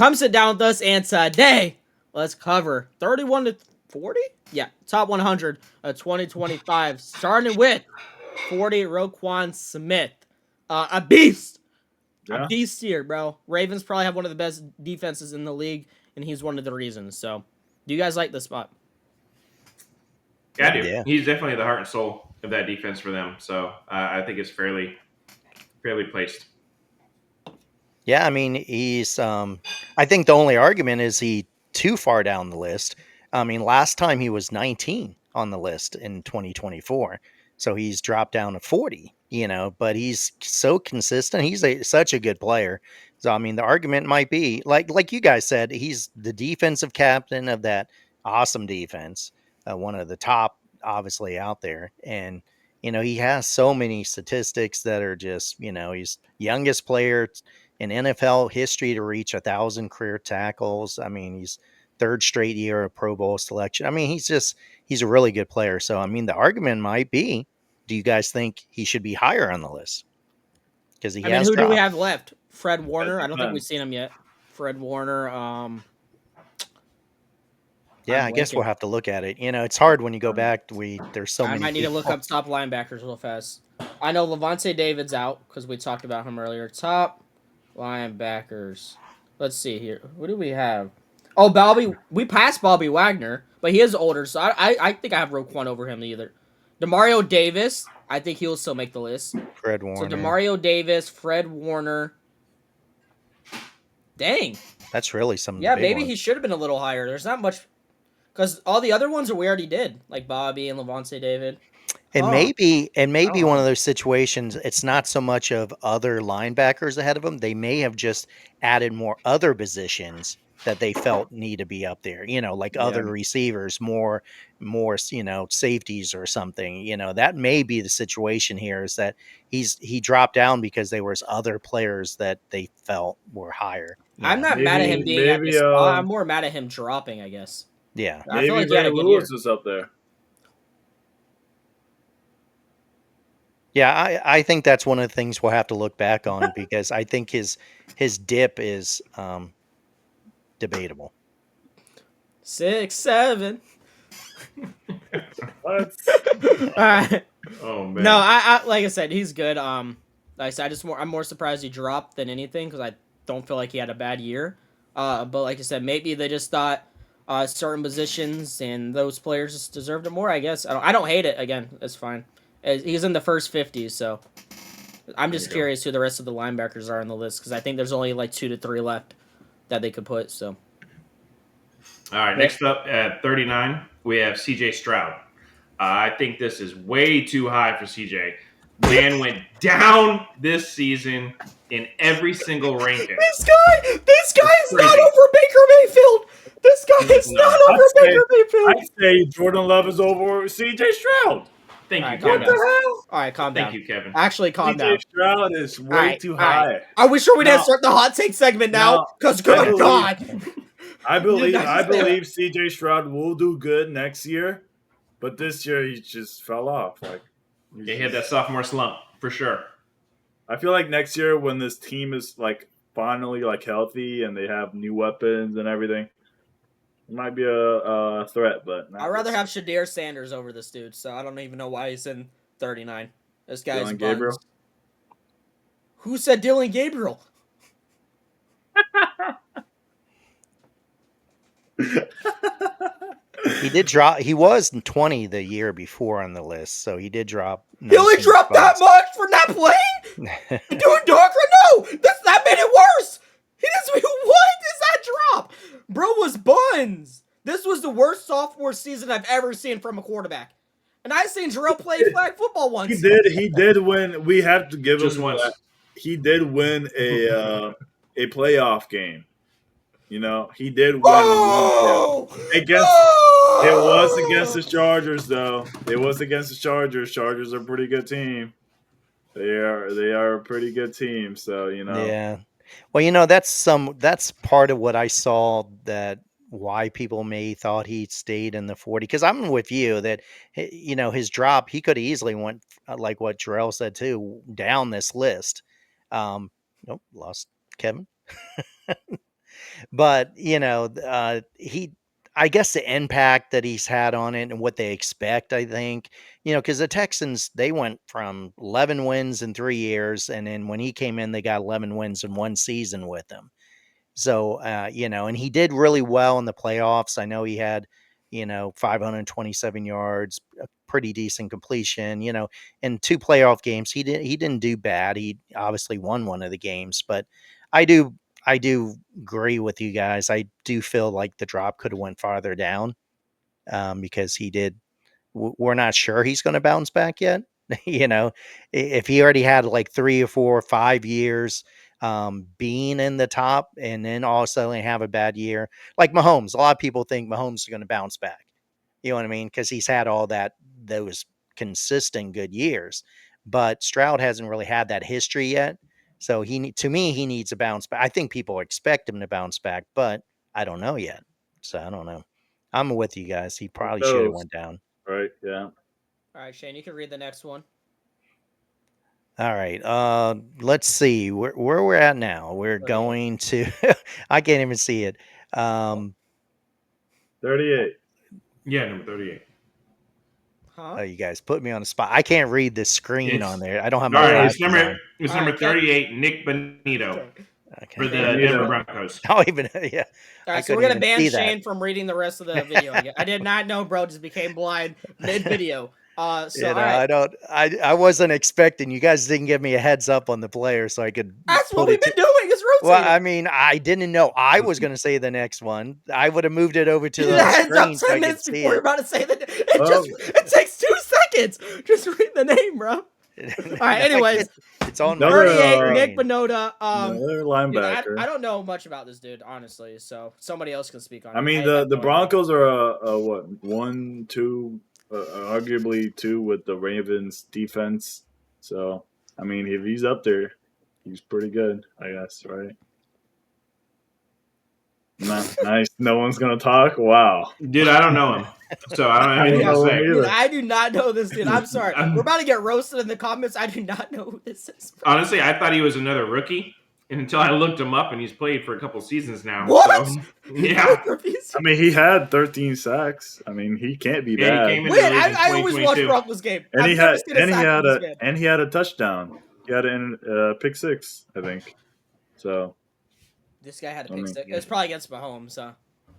Come sit down with us, and today let's cover 31 to 40. Yeah, top 100 of 2025. Starting with 40, Roquan Smith, a beast, a beast here, bro. Ravens probably have one of the best defenses in the league, and he's one of the reasons. So, do you guys like this spot? Yeah, I do. Yeah. He's definitely the heart and soul of that defense for them. So I think it's fairly placed. Yeah, I mean, he's. I think the only argument is he too far down the list. I mean, last time he was 19 on the list in 2024, so he's dropped down to 40. But he's so consistent. He's such a good player. So I mean, the argument might be like you guys said, he's the defensive captain of that awesome defense, one of the top, obviously out there, and he has so many statistics that are just he's youngest player in NFL history to reach 1,000 career tackles. I mean, he's third straight year of Pro Bowl selection. I mean, he's a really good player. So, I mean, the argument might be, do you guys think he should be higher on the list? Because who dropped. Do we have left? Fred Warner. I don't think we've seen him yet. Fred Warner. Yeah, I guess we'll have to look at it. It's hard when you go back. There's so many. I might need to look up top linebackers real fast. I know Levante David's out because we talked about him earlier. Top linebackers. Let's see here. What do we have? Oh, Bobby. We passed Bobby Wagner, but he is older, so I think I have Roquan over him either. Demario Davis. I think he'll still make the list. Fred Warner. So Demario Davis, Fred Warner. Dang. That's really some. Yeah, maybe he should have been a little higher. There's not much. Because all the other ones we already did, like Bobby and Levante David. And maybe one of those situations, it's not so much of other linebackers ahead of them. They may have just added more other positions that they felt need to be up there, like other receivers, more, safeties or something. That may be the situation here, is that he dropped down because there was other players that they felt were higher. I'm not mad at him being at this spot. I'm more mad at him dropping, I guess. Yeah. I feel like Ray Lewis is up there. Yeah, I think that's one of the things we'll have to look back on because I think his dip is debatable. 6'7". What? All right. Oh man. No, I like I said, he's good. Like I said, I'm more surprised he dropped than anything because I don't feel like he had a bad year. But like I said, maybe they just thought certain positions and those players just deserved it more. I guess I don't hate it. Again, it's fine. He's in the first 50, so I'm just curious who the rest of the linebackers are on the list because I think there's only like 2 to 3 left that they could put. So, all right, next up at 39, we have C.J. Stroud. I think this is way too high for C.J. Man went down this season in every single ranking. This guy is not over Baker Mayfield. This guy is not over Baker Mayfield. I say Jordan Love is over C.J. Stroud. Thank you. What the hell? All right, calm down. Thank you, Kevin. Actually, calm down. C.J. Stroud is way too high. Right. Are we sure we didn't start the hot take segment now? Because good God. I believe C.J. Stroud will do good next year, but this year he just fell off. Like he had that sophomore slump for sure. I feel like next year when this team is like finally like healthy and they have new weapons and everything, it might be a threat, but I'd rather have Shadir Sanders over this dude, so I don't even know why he's in 39. This guy's Gabriel. Who said Dylan Gabriel? He did drop. He was 20 the year before on the list, so he did drop. He only dropped that much for not playing? Doing darker? No! That made it worse! He doesn't. What is that drop? Bro was buns. This was the worst sophomore season I've ever seen from a quarterback. And I've seen Jarrell play flag football once. He did win. We have to give him once. He did win a playoff game. He did win. It was against the Chargers, though. It was against the Chargers. Chargers are a pretty good team. They are a pretty good team. So Yeah. Well, that's part of what I saw that why people may thought he stayed in the 40. Because I'm with you that his drop, he could easily went like what Jarrell said too, down this list. Nope, lost Kevin. But I guess the impact that he's had on it and what they expect, I think, because the Texans, they went from 11 wins in 3 years, and then when he came in, they got 11 wins in one season with him. So, and he did really well in the playoffs. I know he had, 527 yards, a pretty decent completion, in 2 playoff games. He didn't do bad. He obviously won one of the games, but I do, I do agree with you guys. I do feel like the drop could have went farther down, because he did. We're not sure he's going to bounce back yet. If he already had like 3 or 4 or 5 years being in the top, and then all of a sudden have a bad year, like Mahomes. A lot of people think Mahomes is going to bounce back. You know what I mean? Because he's had those consistent good years, but Stroud hasn't really had that history yet. So to me, he needs a bounce back. I think people expect him to bounce back, but I don't know yet. So I don't know. I'm with you guys. He probably should have went down. Right. Yeah. All right, Shane, you can read the next one. All right. Let's see where we're at now. We're 38. going to. I can't even see it. 38. Yeah, number 38. Huh? Oh, you guys put me on the spot. I can't read the screen on there. I don't have All my right, glasses on. it's All number right, 38, Nick Bonito Okay. for the Bonito. Denver Broncos. Oh, even yeah. All I right, so we're couldn't gonna even ban see that. Shane from reading the rest of the video. Again. I did not know, bro. Just became blind mid video. All right. I don't. I wasn't expecting. You guys didn't give me a heads up on the player, so I could. That's what put we've it been doing. Is rotating. Well, I mean, I didn't know I was going to say the next one. I would have moved it over to You the did a heads screen up so 10 I could minutes see before you're it. about to say that. It takes 2 seconds. Just read the name, bro. All right. Anyways, it's on Another, 38, Nick Bonota. Another Dude, linebacker. I don't know much about this dude, honestly. So somebody else can speak on it. I mean, the Broncos are what 1, 2, arguably 2 with the Ravens defense. So I mean, if he's up there, he's pretty good, I guess, right? Nice. No one's gonna talk. Wow. Dude, I don't know him, so I don't have anything to know him say. either. Dude, I do not know this dude. I'm sorry. We're about to get roasted in the comments. I do not know who this is. Honestly, I thought he was another rookie until I looked him up, and he's played for a couple seasons now. What? So, yeah. I mean, he had 13 sacks. I mean, he can't be Yeah, bad. he came in Wait, the league in I always watch 2022. Broncos game. And I've he never had seen a sack from this man. and he had a touchdown. He had a pick 6, I think. So This guy had a I pick mean, six. yeah. It was probably against Mahomes, huh?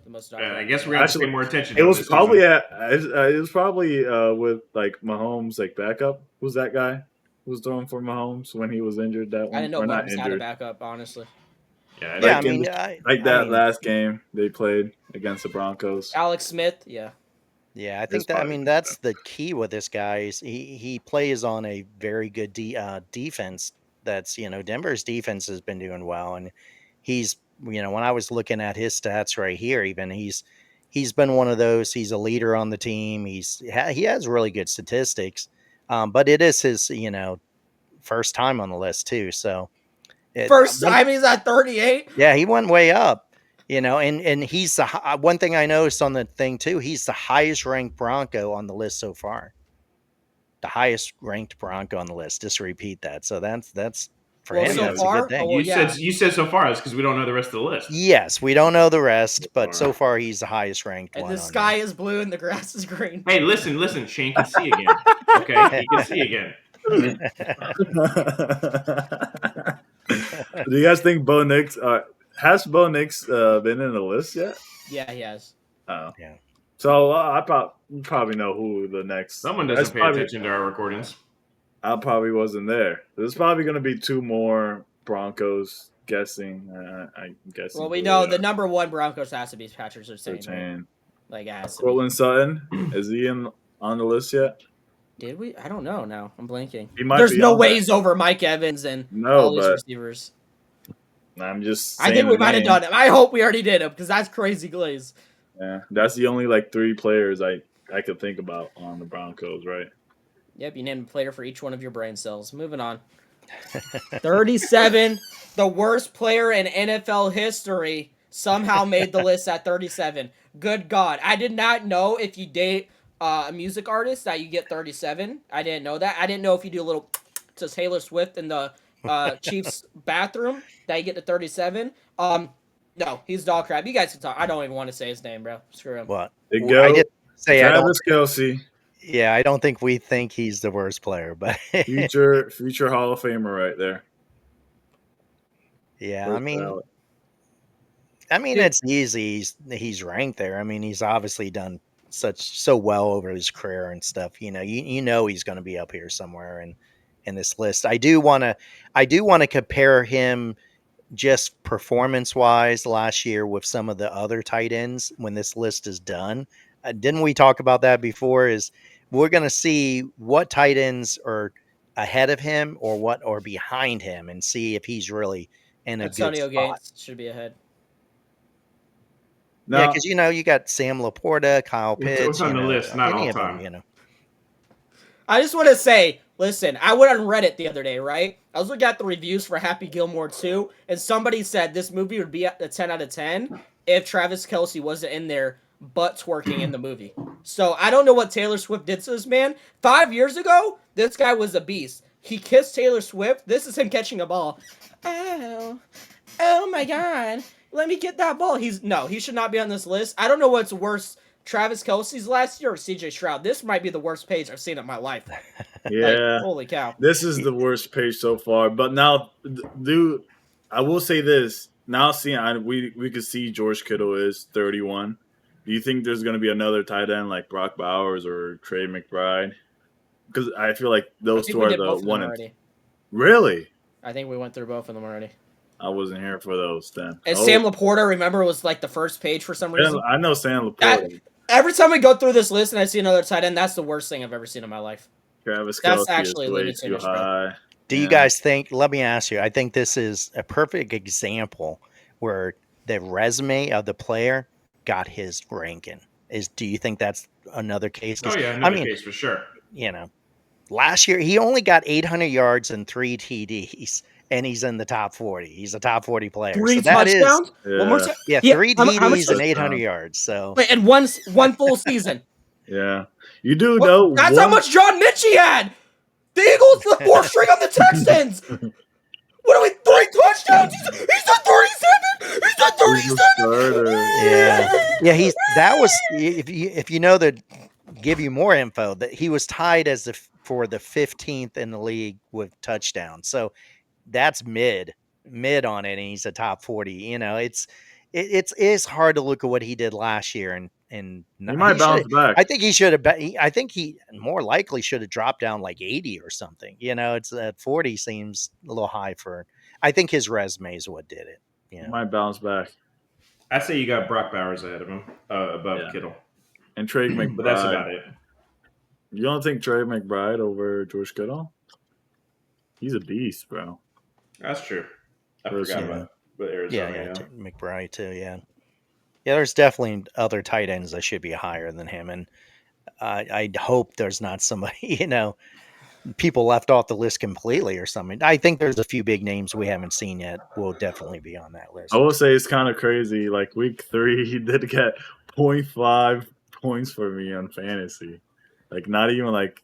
The most I guess we're gonna have to pay more attention. it to was this probably season. with like Mahomes like backup. Who's that guy who was throwing for Mahomes when he was injured? That one I didn't know or not Mahomes had a injured? backup, honestly. Yeah, Yeah, Like I mean, that last game they played against the Broncos. Alex Smith, yeah. Yeah, I think that. I mean, that's the key with this guy. Is he plays on a very good defense. That's Denver's defense has been doing well, and he's when I was looking at his stats right here, even he's been one of those. He's a leader on the team. He has really good statistics, but it is his first time on the list too. So First time he's at 38. yeah, he went way up. And he's the one thing I noticed on the thing too. He's the highest ranked Bronco on the list so far. The highest ranked Bronco on the list. Just to repeat that. So that's for him. So That's far, a good thing. You said so far. That's because we don't know the rest of the list. Yes, we don't know the rest, but so far he's the highest ranked and one. the sky is blue and the grass is green. Hey, listen. Shane can see again. Okay, he can see again. Do you guys think Bo Nix has Bo Nix been in the list yet? Yeah, he has. Oh, yeah. So you probably know who the next. Someone doesn't pay attention to our recordings. I probably wasn't there. There's probably going to be 2 more Broncos guessing. I'm guessing. Well, we know the number 1 Broncos has to be Patrick Surtain. Surtain. Like, it has to Cortland Sutton, is he on the list yet? Did we? I don't know now. I'm blanking. He might There's be no on way that. he's over Mike Evans and all these receivers. I'm just I saying think we the might have name. done it. I hope we already did it because that's crazy glaze. Yeah, that's the only 3 players I could think about on the Broncos, right? Yep, you named a player for each one of your brain cells. Moving on. 37, the worst player in NFL history, somehow made the list at 37. Good God. I did not know if you date a music artist that you get 37. I didn't know that. I didn't know if you do a little to Taylor Swift in the Chiefs bathroom that you get to 37. No, he's dog crap. You guys can talk. I don't even want to say his name, bro. Screw him. What? They I go did say I don't. Travis Kelce, Yeah, I don't think we think he's the worst player, but future Hall of Famer right there. yeah, First ballot. I mean, it's easy. He's ranked there. I mean, he's obviously done so well over his career and stuff. You know he's going to be up here somewhere in this list. I do want to compare him just performance wise last year with some of the other tight ends when this list is done. Didn't we talk about that before? Is we're going to see what tight ends are ahead of him or behind him and see if he's really in a good Antonio spot. Gates should be ahead. Yeah, Now, because you got Sam Laporta, Kyle Pitts, What's on the list? Not any all of them, time. I just want to say, listen, I went on Reddit the other day, right? I was looking at the reviews for Happy Gilmore 2, and somebody said this movie would be a 10 out of 10 if Travis Kelce wasn't in there butt twerking in the movie. So I don't know what Taylor Swift did to this man. 5 years ago, this guy was a beast. He kissed Taylor Swift. This is him catching a ball. Oh my God. Let me get that ball. He should not be on this list. I don't know what's worse, Travis Kelce's last year or CJ Stroud. This might be the worst page I've seen in my life. yeah, Holy cow. this is the worst page so far. But now, dude, I will say this. Now, we could see George Kittle is 31. Do you think there's going to be another tight end like Brock Bowers or Trey McBride? Because I feel like I those think two we are did the both of them one. already. Really? I think we went through both of them already. I wasn't here for those then. And Sam Laporta, remember, was like the first page for some reason. I know Sam Laporta. Every time we go through this list and I see another tight end, that's the worst thing I've ever seen in my life. Travis That's Kelce actually is way Looney too Tune-ish, bro. high. Do you guys think? Let me ask you. I think this is a perfect example where the resume of the player got his ranking. Do you think that's another case? Oh yeah, another case for sure. Last year he only got 800 yards and 3 TDs, and he's in the top 40. He's a top 40 player. 3 So that is touchdowns? One more time? 3 How much TDs and 800 yards. So wait, and one full season. Yeah, you do know. That's how much John Mitchell had. The Eagles, the fourth string on the Texans. What are we? 3 touchdowns? He's at 37. He's at 37. Yeah. If you know that, give you more info that he was tied for the 15th in the league with touchdowns. So that's mid on it, and he's a top 40. It's hard to look at what he did last year and he might bounce back. I think he should have. I think he more likely should have dropped down like 80 or something. It's 40 seems a little high for. I think his resume is what did it. He might bounce back. I say you got Brock Bowers ahead of him, above Kittle, and Trey McBride. But that's about it. You don't think Trey McBride over George Kittle? He's a beast, bro. That's true. I forgot about Arizona. Yeah, McBride too. Yeah, there's definitely other tight ends that should be higher than him, and I hope there's not somebody people left off the list completely or something. I think there's a few big names we haven't seen yet will definitely be on that list. I will say it's kind of crazy. Like week 3, he did get 0.5 points for me on fantasy. Like not even like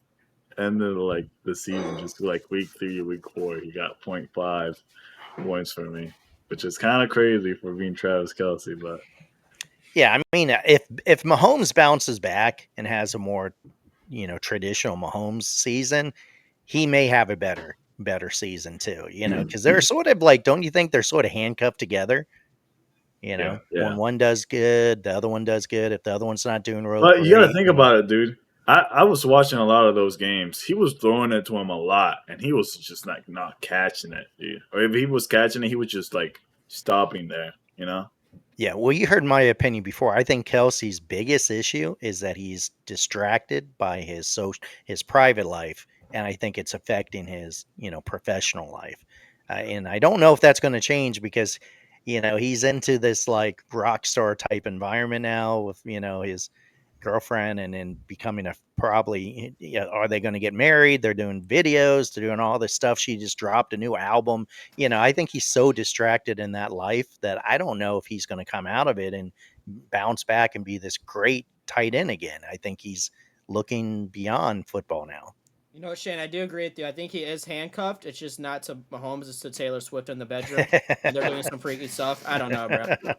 end of like the season, just like week 3, week 4, he got 0.5 points for me, which is kind of crazy for being Travis Kelce. But yeah, I mean, if Mahomes bounces back and has a more traditional Mahomes season, he may have a better season too. Because they're sort of like, don't you think they're sort of handcuffed together? When one does good, the other one does good. If the other one's not doing real, but you got to think about it, dude. I was watching a lot of those games. He was throwing it to him a lot, and he was just like not catching it, dude. Or if he was catching it, he was just like stopping there, Yeah, well, you heard my opinion before. I think Kelce's biggest issue is that he's distracted by his private life, and I think it's affecting his professional life. And I don't know if that's going to change because he's into this like rock star type environment now with his girlfriend and then becoming are they going to get married? They're doing videos, they're doing all this stuff. She just dropped a new album. I think he's so distracted in that life that I don't know if he's going to come out of it and bounce back and be this great tight end again. I think he's looking beyond football now. You know, Shane, I do agree with you. I think he is handcuffed. It's just not to Mahomes, it's to Taylor Swift in the bedroom. And they're doing some freaky stuff. I don't know, bro.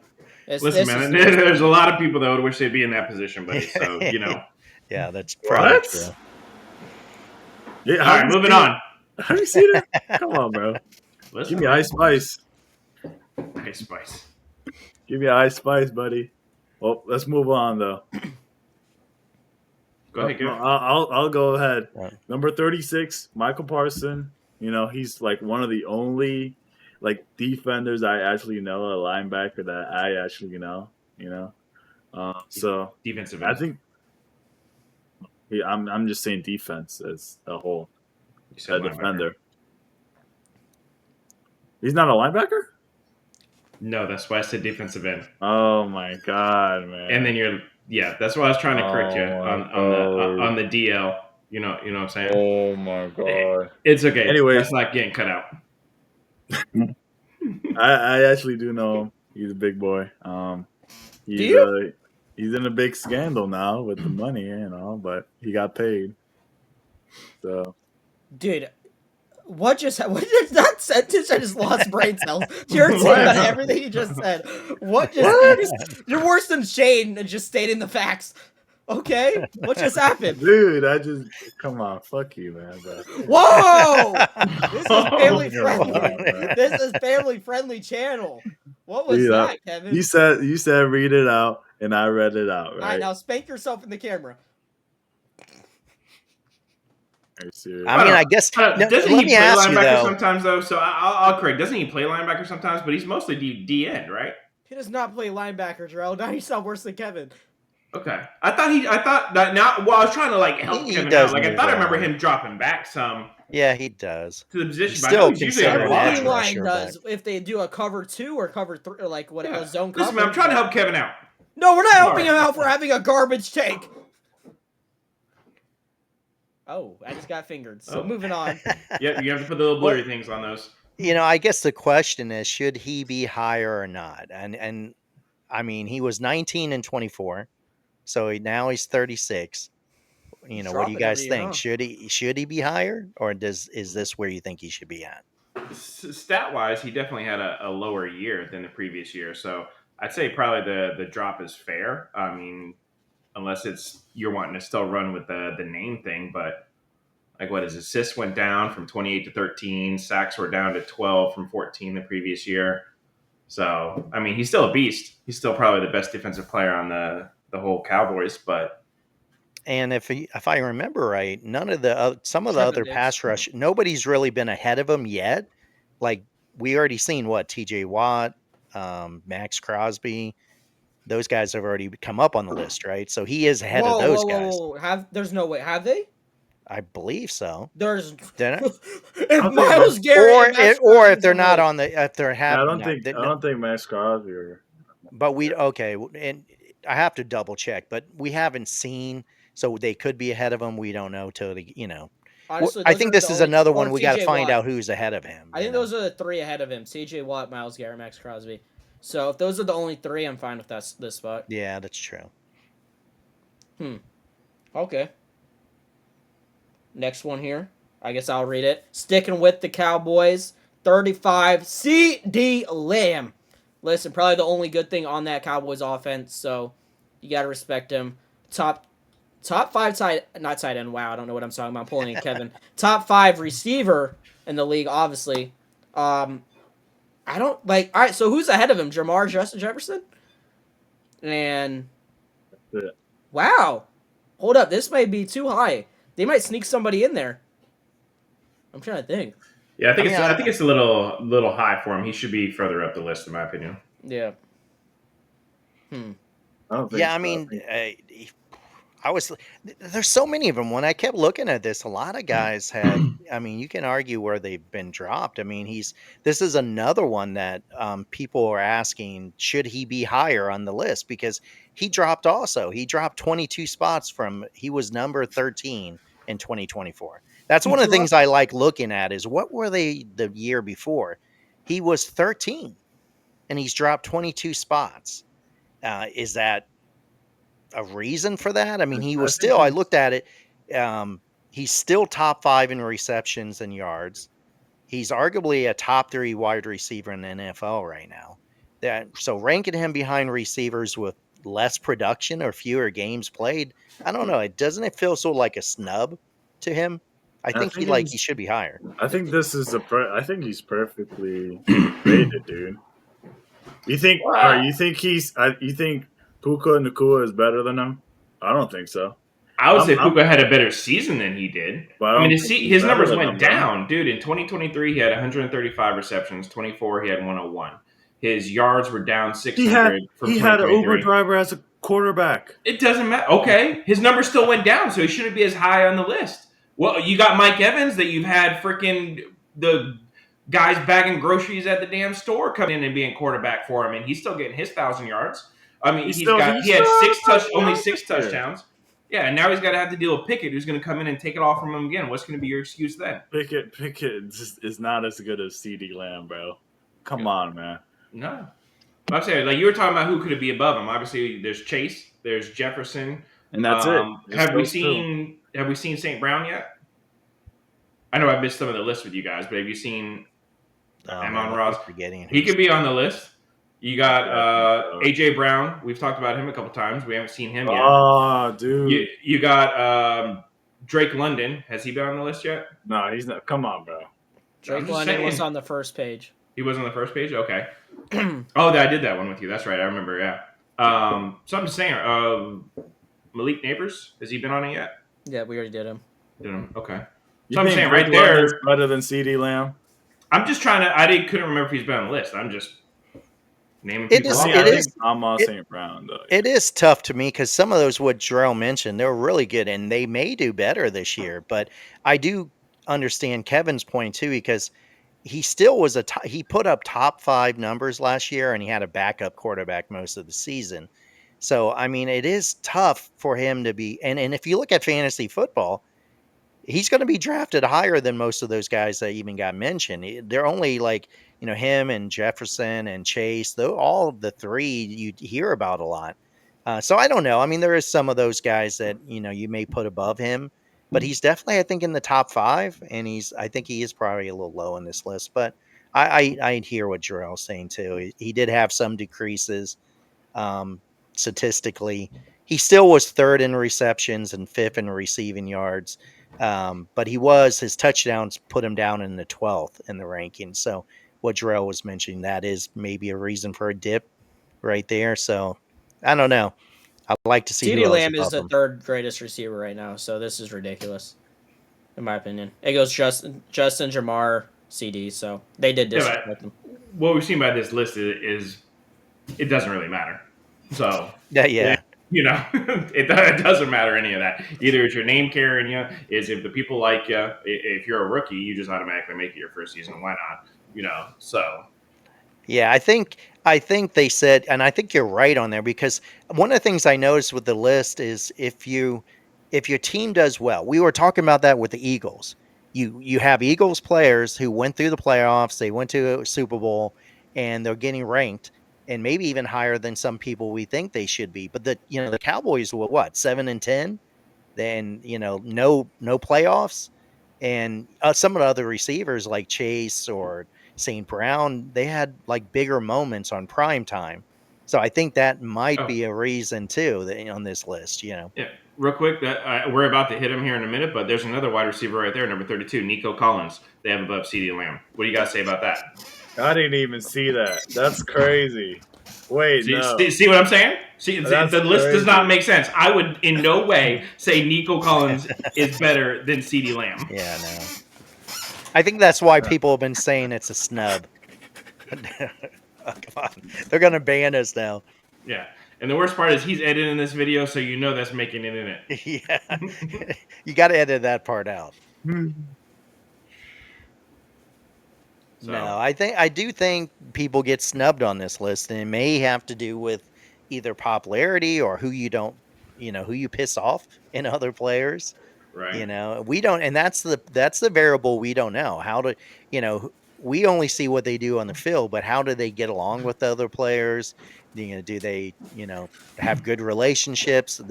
Listen, man, there's a lot of people that would wish they'd be in that position, buddy. So, Yeah, that's probably true. Yeah, all right, moving on. Have you seen it? Come on, bro. Give me Ice Spice. Ice Spice. Give me Ice Spice, buddy. Well, let's move on, though. Go ahead, I'll go ahead. Right. Number 36, Michael Parson. You know, he's like one of the only like defenders I actually know, a linebacker that I actually know. You know, so defensive I end. think I'm just saying defense as a whole. You said a defender. He's not a linebacker? No, that's why I said defensive end. Oh my god, man! And then that's why I was trying to correct you on the DL. You know what I'm saying? Oh my god! It's okay. Anyway, that's not getting cut out. I actually do know him. He's a big boy. He's in a big scandal now with the money, you know, but he got paid. So, dude, what did that sentence? I just lost brain cells. You're saying about everything you just said. You're worse than Shane and just stating the facts. Okay, what just happened, dude? Come on, fuck you, man. Bro. Whoa, this is family friendly. This is family friendly channel. What was that, Kevin? You said read it out, and I read it out. Right? All right, now spank yourself in the camera. Are you serious? I mean, I guess. Doesn't he play linebacker sometimes, though? So I'll correct. Doesn't he play linebacker sometimes? But he's mostly D end, right? He does not play linebacker, Jarrell. Now you sound worse than Kevin. Okay, I thought that now. Well, I was trying to like help Kevin out. Like I thought I remember him dropping back some. Yeah, he does. To the position, still every line does if they do a cover 2 or cover 3 or like what a zone cover. Listen, man, I'm trying to help Kevin out. No, we're not helping him out for having a garbage take. Oh, I just got fingered. So moving on. Yeah, you have to put the little blurry things on those. You know, I guess the question is, should he be higher or not? And I mean, he was 19 and 24, so now he's 36. You know, what do you guys think? Should he be higher, or is this where you think he should be at? Stat wise, he definitely had a lower year than the previous year, so I'd say probably the drop is fair. I mean, unless you're wanting to still run with the name thing, but like what his assists went down from 28 to 13, sacks were down to 12 from 14 the previous year. So I mean, he's still a beast. He's still probably the best defensive player on the whole Cowboys, but. And if I remember right, some of the other pass rush, nobody's really been ahead of him yet. Like we already seen T.J. Watt, Max Crosby, those guys have already come up on the list, right? So he is ahead of those guys. There's no way. Have they? I believe so. There's if Miles Garrett or if they're not on the if they're having. I don't think Max Crosby. But and I have to double check, but we haven't seen. So they could be ahead of him. We don't know till Honestly, I think this is another one we got to find out who's ahead of him. I think those are the 3 ahead of him: C.J. Watt, Miles Garrett, Max Crosby. So if those are the only 3, I'm fine with this spot. Yeah, that's true. Okay. Next one here. I guess I'll read it. Sticking with the Cowboys, 35, C.D. Lamb. Listen, probably the only good thing on that Cowboys offense, so you got to respect him. Top 5 not tight end. Wow, I don't know what I'm talking about. I'm pulling in Kevin. Top 5 receiver in the league, obviously. I don't like. All right, so who's ahead of him? Justin Jefferson? And wow, hold up, this might be too high. They might sneak somebody in there. I'm trying to think. Yeah, I think it's a little high for him. He should be further up the list, in my opinion. Yeah. I mean, there's so many of them. When I kept looking at this, a lot of guys had, I mean, you can argue where they've been dropped. I mean, this is another one that people are asking, should he be higher on the list? Because he dropped also. He dropped 22 spots he was number 13 in 2024. That's one of the things I like looking at is what were they the year before? He was 13 and he's dropped 22 spots. Is that a reason for that? I mean, he was still, I looked at it. He's still top 5 in receptions and yards. He's arguably a top 3 wide receiver in the NFL right now. So ranking him behind receivers with less production or fewer games played, I don't know. Doesn't it feel so like a snub to him? I think he should be higher. I think this is I think he's perfectly rated, dude. You think? Or you think he's? You think Puka Nakua is better than him? I don't think so. I would say Puka had a better season than he did. But I mean, his numbers went down, dude. In 2023, he had 135 receptions. 24, he had 101. His yards were down 600 from 2023. He had an Uber driver as a quarterback. It doesn't matter. Okay, his numbers still went down, so he shouldn't be as high on the list. Well, you got Mike Evans that you've had freaking the guys bagging groceries at the damn store coming in and being quarterback for him, and he's still getting his 1,000 yards. I mean, he had only six touchdowns. Yeah, and now he's got to have to deal with Pickett, who's going to come in and take it off from him again. What's going to be your excuse then? Pickett is not as good as CeeDee Lamb, bro. Come on, man. No. I'm saying, like, you were talking about who could it be above him. Obviously, there's Chase, there's Jefferson. And that's it. Have we seen St. Brown yet? I know I missed some of the list with you guys, but have you seen Amon-Ra? He could be on the list. You got A.J. Brown. We've talked about him a couple times. We haven't seen him yet. Oh, dude. You got Drake London. Has he been on the list yet? No, he's not. Come on, bro. Drake London was on the first page. He was on the first page? Okay. I did that one with you. That's right. I remember, yeah. So I'm just saying, Malik Neighbors, has he been on it yet? Yeah, we already did him. Okay. So I'm saying right there, better than CeeDee Lamb. I'm just trying to. Couldn't remember if he's been on the list. I'm just naming people. St. Brown, though. It is tough to me because some of those what Jarrell mentioned, they're really good and they may do better this year. But I do understand Kevin's point too because he still was he put up top 5 numbers last year and he had a backup quarterback most of the season. So I mean, it is tough for him to be. And if you look at fantasy football, he's going to be drafted higher than most of those guys that even got mentioned. They're only like, him and Jefferson and Chase, though all the 3 you hear about a lot. So I don't know. I mean, there is some of those guys that, you may put above him, but he's definitely, I think, in the top 5. And I think he is probably a little low on this list, but I hear what Jarrell's saying too. He did have some decreases statistically. He still was 3rd in receptions and 5th in receiving yards. But his touchdowns put him down in the 12th in the ranking. So what Jarrell was mentioning, that is maybe a reason for a dip right there. So I don't know. I'd like to see CeeDee Lamb is the 3rd greatest receiver right now. So this is ridiculous, in my opinion. It goes Justin, Jamar, CD. So they did disrespect them. What we've seen by this list is it doesn't really matter. So yeah. It doesn't matter any of that. Either it's your name carrying you, is if the people like you. If you're a rookie, you just automatically make it your first season. Why not? So. Yeah, I think they said, and I think you're right on there because one of the things I noticed with the list is if your team does well, we were talking about that with the Eagles. You have Eagles players who went through the playoffs, they went to a Super Bowl, and they're getting ranked. And maybe even higher than some people we think they should be. But the Cowboys were 7-10, then no playoffs, and some of the other receivers like Chase or St. Brown, they had like bigger moments on prime time. So I think that might be a reason too on this list. Yeah, real quick, that we're about to hit him here in a minute, but there's another wide receiver right there, number 32, Nico Collins. They have above CeeDee Lamb. What do you guys say about that? I didn't even see that. That's crazy. Wait, no. See what I'm saying? See, the list does not make sense. I would in no way say Nico Collins is better than CeeDee Lamb. Yeah, no. I think that's why people have been saying it's a snub. Oh, come on. They're going to ban us now. Yeah. And the worst part is he's editing this video, so that's making it in it. Yeah. You got to edit that part out. So. No, I do think people get snubbed on this list, and it may have to do with either popularity or who you piss off in other players. Right. We don't, and that's the variable we don't know. How to, we only see what they do on the field, but how do they get along with the other players? Do they, have good relationships?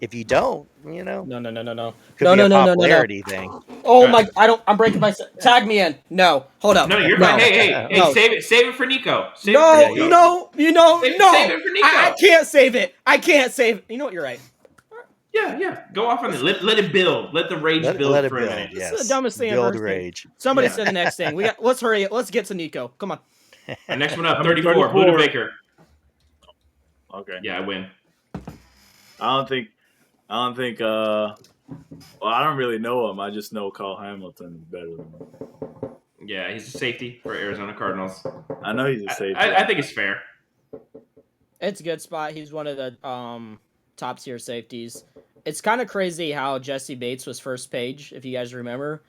If you don't, No. could be a popularity thing. Oh my! I'm breaking my. Tag me in. No, hold up. No, you're fine. Hey, No. save it for Nico. Save it No, for Nico. no. Save it for Nico. I can't save it. I can't save it. You know what? You're right. Yeah. Go off on it. Let it build. Let the rage build let it for build, a minute. yes. This is the dumbest thing Build I've ever rage. seen. Somebody say the next thing. Let's hurry. Let's get to Nico. Come on. The next one up, Number 34, Buda Baker. Okay. Yeah, I win. I don't think. Well, I don't really know him. I just know Kyle Hamilton is better than him. Yeah, he's a safety for Arizona Cardinals. I know he's a safety. I think it's fair. It's a good spot. He's one of the top tier safeties. It's kind of crazy how Jesse Bates was first page, if you guys remember.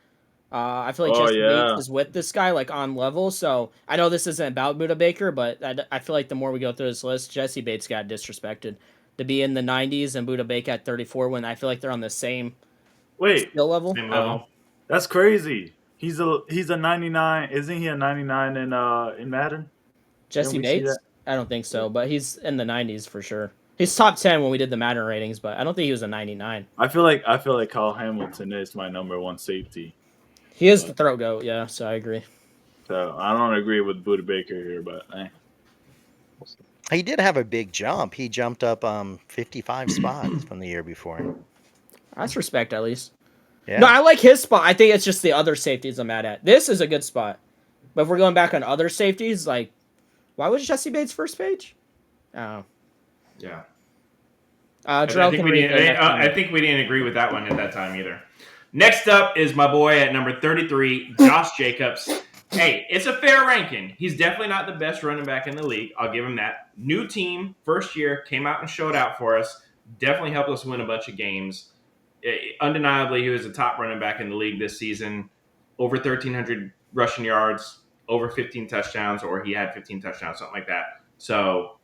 I feel like Jesse Bates is with this guy like on level. So I know this isn't about Buda Baker, but I feel like the more we go through this list, Jesse Bates got disrespected. To be in the 90s and Buda Baker at 34 when I feel like they're on the same skill level. Same level. That's crazy. He's a 99. Isn't he a 99 in Madden? Jesse Bates? I don't think so, but he's in the 90s for sure. He's top 10 when we did the Madden ratings, but I don't think he was a 99. I feel like Kyle Hamilton is my number one safety. He is the throat goat, yeah, so I agree. So I don't agree with Buda Baker here, but he did have a big jump. He jumped up 55 spots from the year before. That's respect, at least. Yeah. No, I like his spot. I think it's just the other safeties I'm mad at. This is a good spot. But if we're going back on other safeties, like, why was Jesse Bates first page? Oh. Yeah. I think we didn't agree with that one at that time either. Next up is my boy at number 33, Josh Jacobs. Hey, it's a fair ranking. He's definitely not the best running back in the league. I'll give him that. New team, first year, came out and showed out for us. Definitely helped us win a bunch of games. Undeniably, he was the top running back in the league this season. Over 1,300 rushing yards, over 15 touchdowns, or he had 15 touchdowns, something like that. So,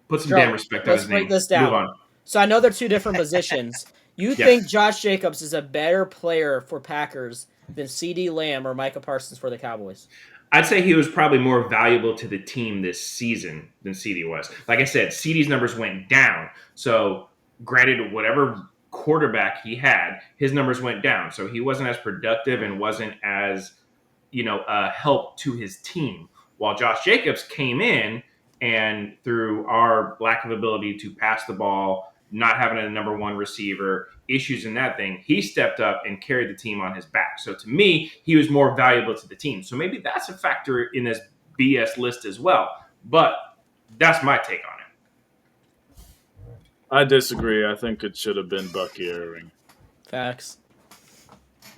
put some damn respect on his name. Let's break this down. Move on. So, I know they're two different positions. You think Josh Jacobs is a better player for Packers than CeeDee Lamb or Micah Parsons for the Cowboys? I'd say he was probably more valuable to the team this season than CeeDee was. Like I said, CeeDee's numbers went down. So, granted, whatever quarterback he had, his numbers went down. So, he wasn't as productive and wasn't as, a help to his team. While Josh Jacobs came in and through our lack of ability to pass the ball, not having a number one receiver, issues in that thing, he stepped up and carried the team on his back. So to me, he was more valuable to the team. So maybe that's a factor in this BS list as well. But that's my take on it. I disagree. I think it should have been Bucky Irving. Facts.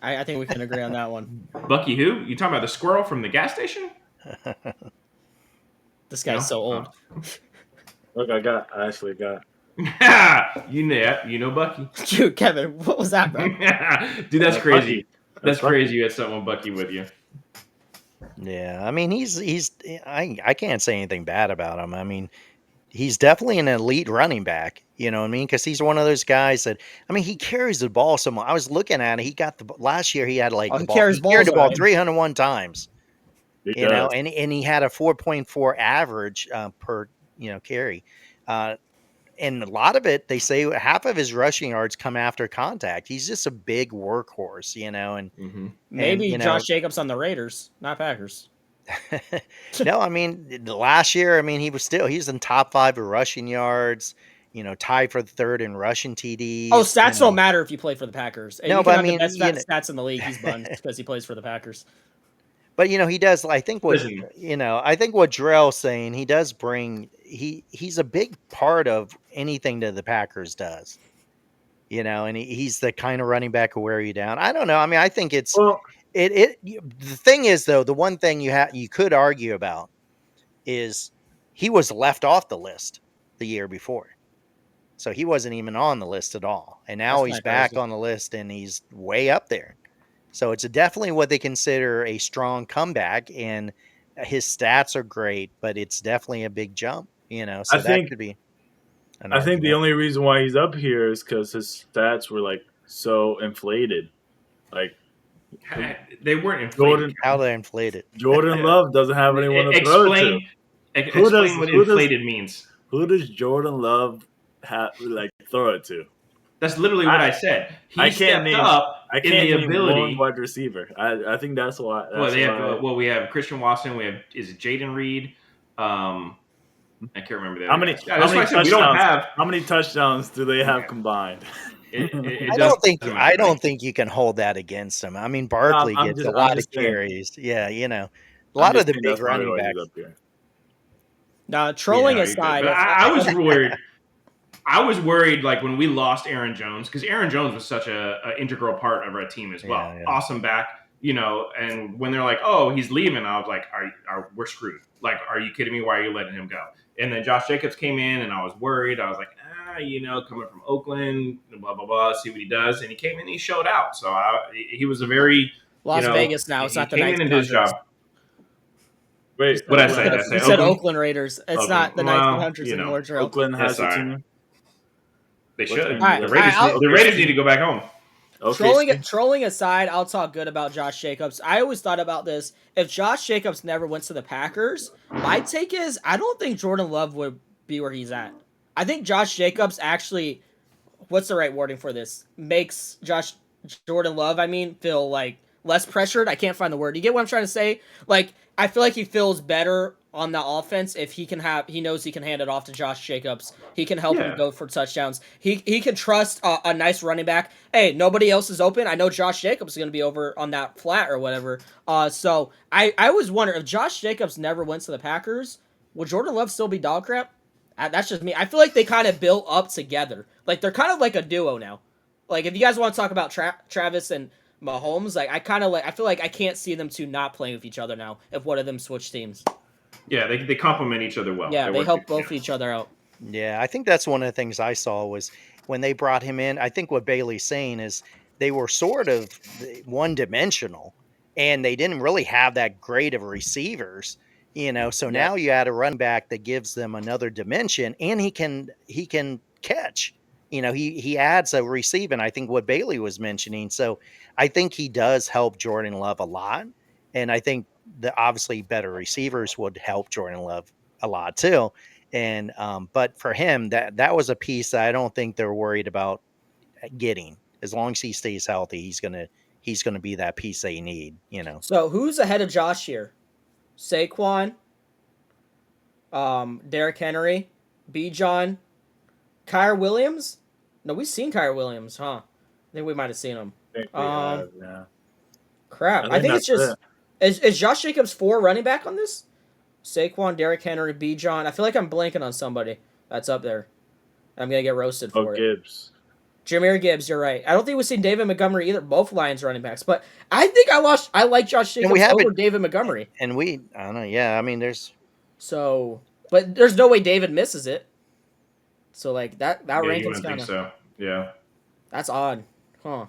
I think we can agree on that one. Bucky who? You talking about the squirrel from the gas station? This guy's so old. Look, I actually got. You know Bucky. Dude, Kevin, what was that, bro? Dude, that's crazy. That's crazy you had someone Bucky with you. Yeah, I mean, I can't say anything bad about him. I mean, he's definitely an elite running back, you know what I mean? Because he's one of those guys that, I mean, he carries the ball so much. I was looking at it. He got last year he had like he carried the ball 301 times, You know, and he had a 4.4 average per, carry. And a lot of it, they say half of his rushing yards come after contact. He's just a big workhorse, and maybe Josh Jacobs on the Raiders, not Packers. No, I mean, last year, I mean, he's in top 5 of rushing yards, tied for third in rushing TDs. Oh, stats don't matter if you play for the Packers. No, but I mean, the best stats in the league, he's bunned because he plays for the Packers. But he does. I think what Drell's saying, he does bring. He's a big part of anything that the Packers does. And he's the kind of running back who wear you down. I don't know. I mean, I think it's the thing is though, the one thing you could argue about is he was left off the list the year before, so he wasn't even on the list at all, and now he's back on the list and he's way up there. So it's definitely what they consider a strong comeback, and his stats are great, but it's definitely a big jump, So that could be. I think the only reason why he's up here is because his stats were like so inflated. Like, They weren't inflated. How they inflated. Jordan Love doesn't have anyone to throw it to. Explain what inflated means. Who does Jordan Love throw it to? That's literally what I said. He stepped up in the ability. One wide receiver. I think that's why. We have Christian Watson. We have Jaden Reed. I can't remember that. How many touchdowns do they have combined? I don't think you can hold that against him. I mean, Barkley gets a lot of carries. Yeah, a lot of the big running backs. Now, trolling aside, I was worried. I was worried, like when we lost Aaron Jones, because Aaron Jones was such an integral part of our team as well. Yeah. Awesome back, And when they're like, "Oh, he's leaving," I was like, "We're screwed." Like, are you kidding me? Why are you letting him go? And then Josh Jacobs came in, and I was worried. I was like, coming from Oakland, blah blah blah. See what he does, and he came in, and he showed out. So he was a very Las Vegas now. It's not the 1900s. Came in and did his job. Wait, what I say? You said Oakland Raiders. It's not the 1900s anymore. Oakland has a team. They should. The Raiders need to go back home. Okay. Trolling aside, I'll talk good about Josh Jacobs. I always thought about this. If Josh Jacobs never went to the Packers, my take is I don't think Jordan Love would be where he's at. I think Josh Jacobs actually, what's the right wording for this? Makes Jordan Love, feel like less pressured. I can't find the word. You get what I'm trying to say? Like, I feel like he feels better on the offense if he knows he can hand it off to Josh Jacobs. He can help him go for touchdowns. He can trust a nice running back. Hey, nobody else is open. I know Josh Jacobs is going to be over on that flat or whatever. So I was wondering if Josh Jacobs never went to the Packers, would Jordan Love still be dog crap? That's just me. I feel like they kind of built up together. Like, they're kind of like a duo now. Like, if you guys want to talk about Travis and Mahomes, like, I feel like I can't see them two not playing with each other now if one of them switch teams. Yeah, they complement each other well. Yeah, they help both each other out. Yeah, I think that's one of the things I saw was when they brought him in. I think what Bailey's saying is they were sort of one-dimensional, and they didn't really have that great of receivers. So now you add a run back that gives them another dimension, and he can catch. He adds a receiving. I think what Bailey was mentioning. So I think he does help Jordan Love a lot, and I think the obviously better receivers would help Jordan Love a lot too. And but for him, that was a piece that I don't think they're worried about getting. As long as he stays healthy, he's gonna be that piece they need. So who's ahead of Josh here? Saquon, Derrick Henry, Bijan, Kyre Williams? No, we've seen Kyre Williams, huh? I think we might have seen him. Crap. I think it's just is Josh Jacobs 4 running back on this? Saquon, Derrick Henry, Bijan. I feel like I'm blanking on somebody that's up there. I'm gonna get roasted for it. Gibbs. Jahmyr Gibbs, you're right. I don't think we've seen David Montgomery either. Both Lions running backs, but I think I like Josh Jacobs over David Montgomery. And I don't know. Yeah, there's but there's no way David misses it. So like that ranking's kind of. So yeah, that's odd, huh?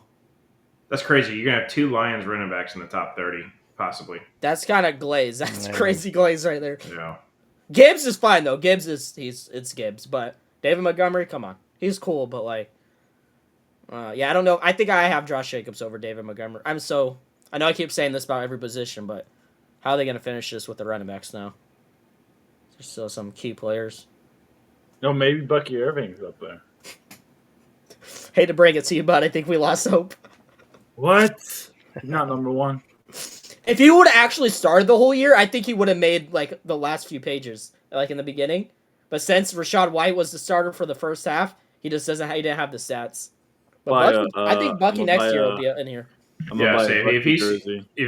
That's crazy. You're gonna have 2 Lions running backs in the top 30, possibly. That's kind of glaze. That's crazy glaze right there. Yeah. Gibbs is fine though. It's Gibbs, but David Montgomery, come on, he's cool, but like. I don't know. I think I have Josh Jacobs over David Montgomery. I know I keep saying this about every position, but how are they going to finish this with the running backs now? There's still some key players. No, maybe Bucky Irving's up there. Hate to break it to you, but I think we lost hope. What? Not number 1. If he would have actually started the whole year, I think he would have made like the last few pages, like in the beginning. But since Rachaad White was the starter for the first half, he didn't have the stats. But I think Bucky next year will be in here. If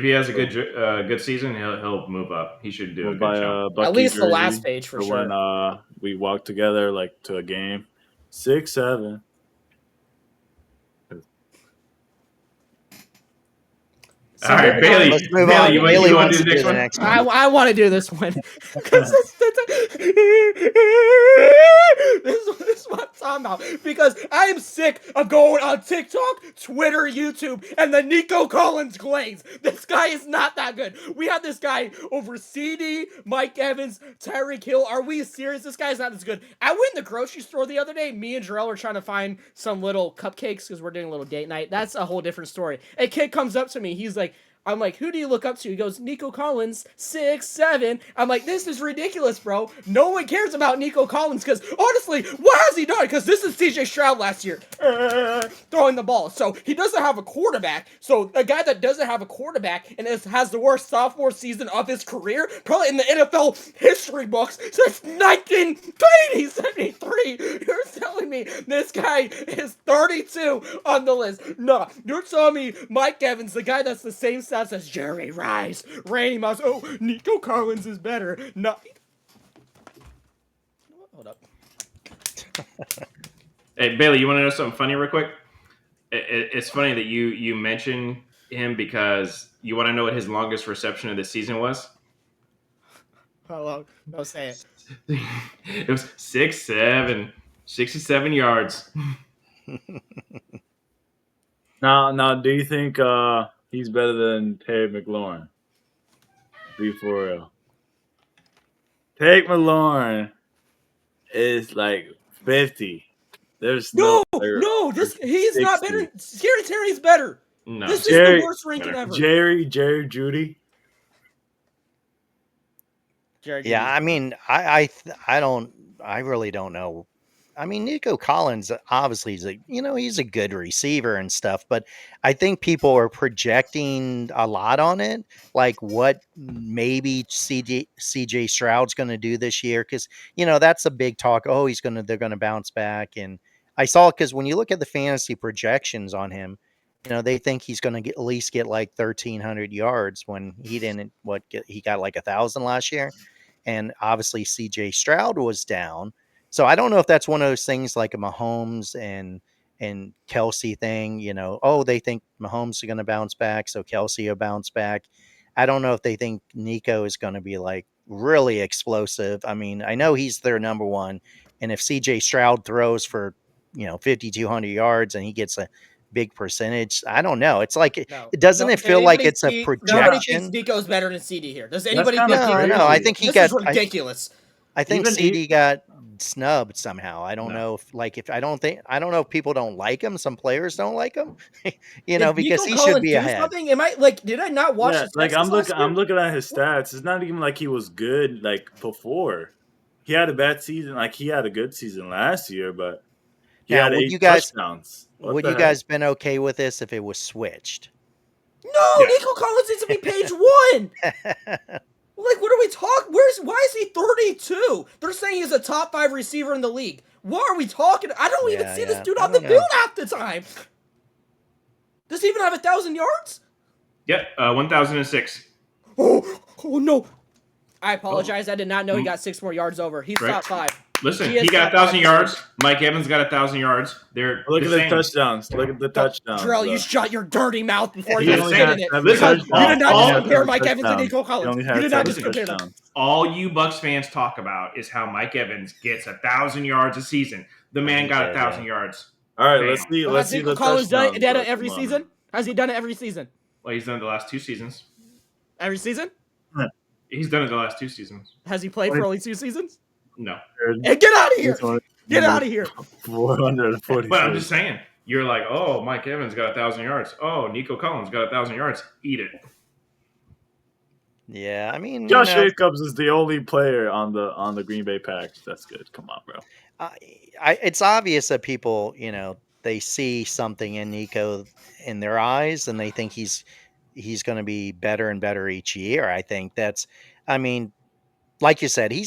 he has a good season, he'll move up. He should do a good job. At least the last page for sure. When we walked together to a game, 6-7. All right, Bailey. Let's move on. You want to do the next one? I want to do this one. This is what Tom talking about because I am sick of going on TikTok, Twitter, YouTube, and the Nico Collins glaze. This guy is not that good. We have this guy over CD, Mike Evans, Tyreek Hill. Are we serious? This guy's not as good. I went in the grocery store the other day. Me and Jarrell were trying to find some little cupcakes because we're doing a little date night. That's a whole different story. A kid comes up to me. He's like, I'm like, who do you look up to? He goes, Nico Collins, 6'7". I'm like, this is ridiculous, bro. No one cares about Nico Collins because, honestly, what has he done? Because this is CJ Stroud last year throwing the ball. So he doesn't have a quarterback. So a guy that doesn't have a quarterback and has the worst sophomore season of his career, probably in the NFL history books, since 1973. You're telling me this guy is 32 on the list. No, you're telling me Mike Evans, the guy that's the same size as Jerry Rice, Randy Moss. Oh, Nico Collins is better. No. Hold up. Hey, Bailey, you want to know something funny real quick? It's funny that you mentioned him because you want to know what his longest reception of the season was? How long? No, say it. It was 6'7", 67 yards. Now, do you think he's better than Terry McLaurin? Be for real. Terry McLaurin is like 50. There's No, no he's 60. Not better. Scary Terry's better. No. This is the worst ranking ever. Jerry Judy. Yeah, I mean, I really don't know. I mean, Nico Collins obviously is he's a good receiver and stuff, but I think people are projecting a lot on it, like what maybe CJ Stroud's going to do this year, because that's a big talk. Oh, they're going to bounce back, and I saw it because when you look at the fantasy projections on him, they think he's going to at least get like 1,300 yards when he didn't. He got like 1,000 last year, and obviously CJ Stroud was down. So I don't know if that's one of those things like a Mahomes and Kelsey thing, they think Mahomes is going to bounce back, so Kelsey will bounce back. I don't know if they think Nico is going to be like really explosive. I mean, I know he's their number one, and if CJ Stroud throws for 5,200 yards and he gets a big percentage, I don't know. It's like it feel like it's a projection? Nobody thinks Nico's better than CD here. Does anybody think? No. I think this is ridiculous. I think CD got snubbed somehow. I don't know if I don't know if people don't like him. Some players don't like him, because he should be ahead. Something? Did I not watch? Yeah, I'm looking at his stats. It's not even like he was good like before. He had a bad season. Like he had a good season last year, but he had 8 touchdowns. Would you guys been okay with this if it was switched? No, Nico Collins needs to be page 1. Like, what are we talking? Why is he 32? They're saying he's a top 5 receiver in the league. What are we talking? I don't even see this dude on the field half the time. Does he even have 1,000 yards? Yep, 1,006. Oh no! I apologize. I did not know he got 6 more yards over. He's top 5. Listen, he got 1,000 yards. Mike Evans got 1,000 yards. Look at the touchdowns. Look at the touchdowns. Drill, you shut your dirty mouth before you said said it. Listen, you did not just compare Mike Evans to Nico Collins. You did not just compare them. All you Bucs fans talk about is how Mike Evans gets 1,000 yards a season. The man got 1,000 yards. All right, let's see. Let's see. Nico Collins done it every season? Has he done it every season? Well, he's done it the last 2 seasons. Every season? He's done it the last 2 seasons. Has he played for only 2 seasons? No. Hey, get out of here! Get out of here! 440. But I'm just saying, you're like, oh, Mike Evans got 1,000 yards. Oh, Nico Collins got 1,000 yards. Eat it. Yeah, I mean, Josh Jacobs is the only player on the Green Bay Packers. That's good. Come on, bro. It's obvious that people, they see something in Nico in their eyes, and they think he's going to be better and better each year. I think like you said, he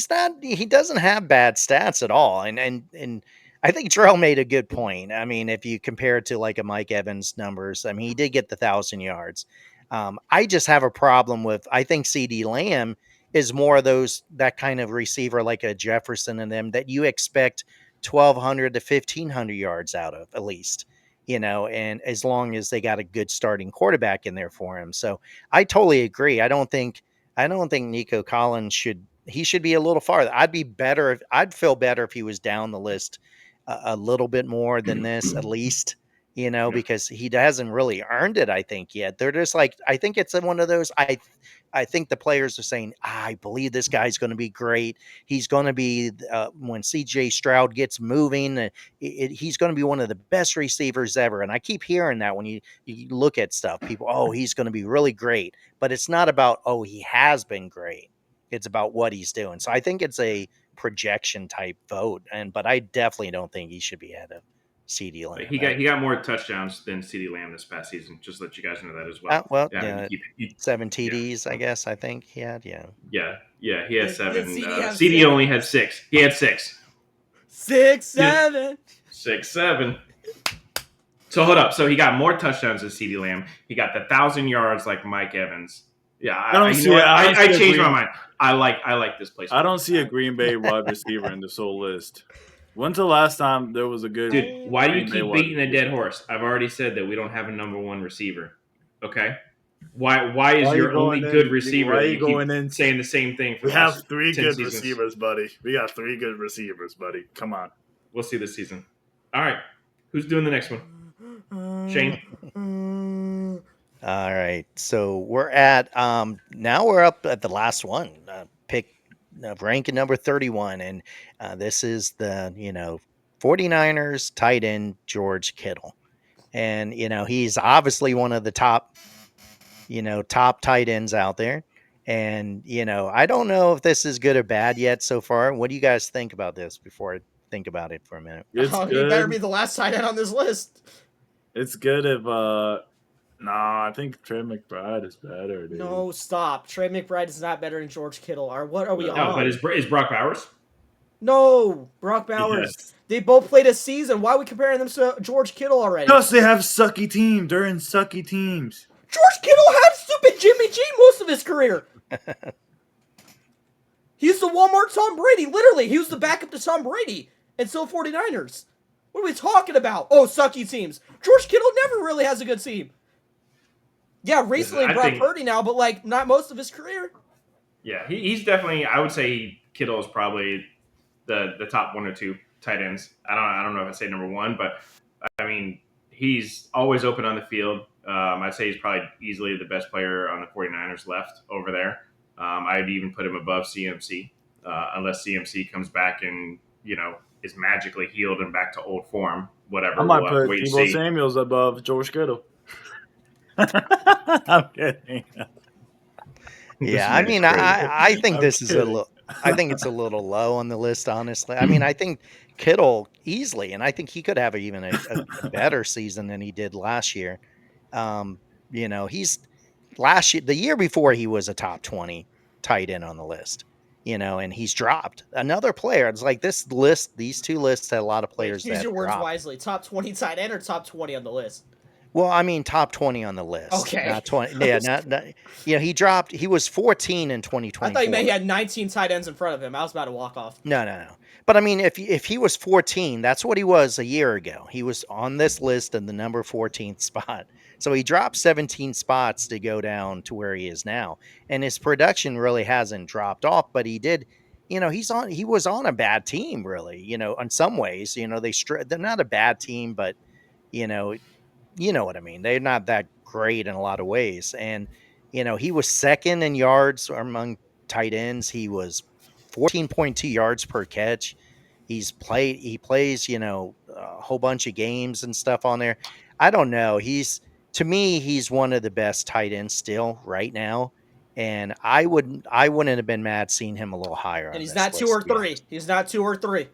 doesn't have bad stats at all. And I think Terrell made a good point. I mean, if you compare it to like a Mike Evans numbers, I mean, he did get the 1,000 yards. I just have a problem with, I think CD Lamb is more of that kind of receiver like a Jefferson and them that you expect 1,200 to 1,500 yards out of at least, and as long as they got a good starting quarterback in there for him. So I totally agree. I don't think Nico Collins should be a little farther. I'd feel better if he was down the list a little bit more than this, at least, because he hasn't really earned it, I think, yet. They're just like, I think it's one of those, I think the players are saying, I believe this guy's going to be great. He's going to be, when CJ Stroud gets moving, he's going to be one of the best receivers ever. And I keep hearing that when you look at stuff, people, oh, he's going to be really great. But it's not about, oh, he has been great. It's about what he's doing. So I think it's a projection type vote. But I definitely don't think he should be ahead of CeeDee Lamb. He got more touchdowns than CeeDee Lamb this past season. Just to let you guys know that as well. Yeah, 7 TDs, I guess. I think he had. Yeah. He had 7. CD only had 6. He had 6. 6, 7. 6, 7. So hold up. So he got more touchdowns than CeeDee Lamb. He got the 1,000 yards like Mike Evans. Yeah, I changed my mind. I like this place. I don't see a Green Bay wide receiver in this whole list. When's the last time there was a good? Dude, why do you keep beating a dead horse? I've already said that we don't have a number 1 receiver. Okay, why is your only good receiver? Why are you going in saying the same thing? We have 3 good receivers, buddy. We got 3 good receivers, buddy. Come on. We'll see this season. All right, who's doing the next one? Shane. All right, so we're at now we're up at the last one, ranking number 31, and this is the 49ers tight end George Kittle, and he's obviously one of the top tight ends out there, and I don't know if this is good or bad yet so far. What do you guys think about this before I think about it for a minute? He better be the last tight end on this list. It's good if I think Trey McBride is better, dude. No, stop. Trey McBride is not better than George Kittle. What are we on? No, but is Brock Bowers? No, Brock Bowers. Yes. They both played a season. Why are we comparing them to George Kittle already? Because they have sucky teams. They're in sucky teams. George Kittle had stupid Jimmy G most of his career. He's the Walmart Tom Brady. Literally, he was the backup to Tom Brady. And so 49ers. What are we talking about? Oh, sucky teams. George Kittle never really has a good team. Yeah, recently Brock Purdy now, but not most of his career. Yeah, he's definitely. I would say Kittle is probably the top 1 or 2 tight ends. I don't know if I'd say number 1, but I mean he's always open on the field. I'd say he's probably easily the best player on the 49ers left over there. I'd even put him above CMC, unless CMC comes back and is magically healed and back to old form. Whatever. I might put Deebo Samuels above George Kittle. I'm kidding. Yeah, I mean, I think this is a little. I think it's a little low on the list, honestly. I mean, I think Kittle easily, and I think he could have even a better season than he did last year. He's last year, the year before, he was a top 20 tight end on the list. And he's dropped another player. It's like this list; these 2 lists had a lot of players. Use your words wisely. Top 20 tight end or top 20 on the list? Well, I mean, top 20 on the list. Okay. Not 20. Yeah, he dropped. He was 14 in 2024. I thought you meant he had 19 tight ends in front of him. I was about to walk off. No. But I mean, if he was 14, that's what he was a year ago. He was on this list in the number 14th spot. So he dropped 17 spots to go down to where he is now. And his production really hasn't dropped off, but he did. He was on a bad team, really. In some ways, they're not a bad team, but you know what I mean? They're not that great in a lot of ways. And, he was second in yards among tight ends. He was 14.2 yards per catch. He plays, a whole bunch of games and stuff on there. I don't know. To me, he's one of the best tight ends still right now. And I wouldn't have been mad seeing him a little higher. And he's not 2 or 3. He's not 2 or 3.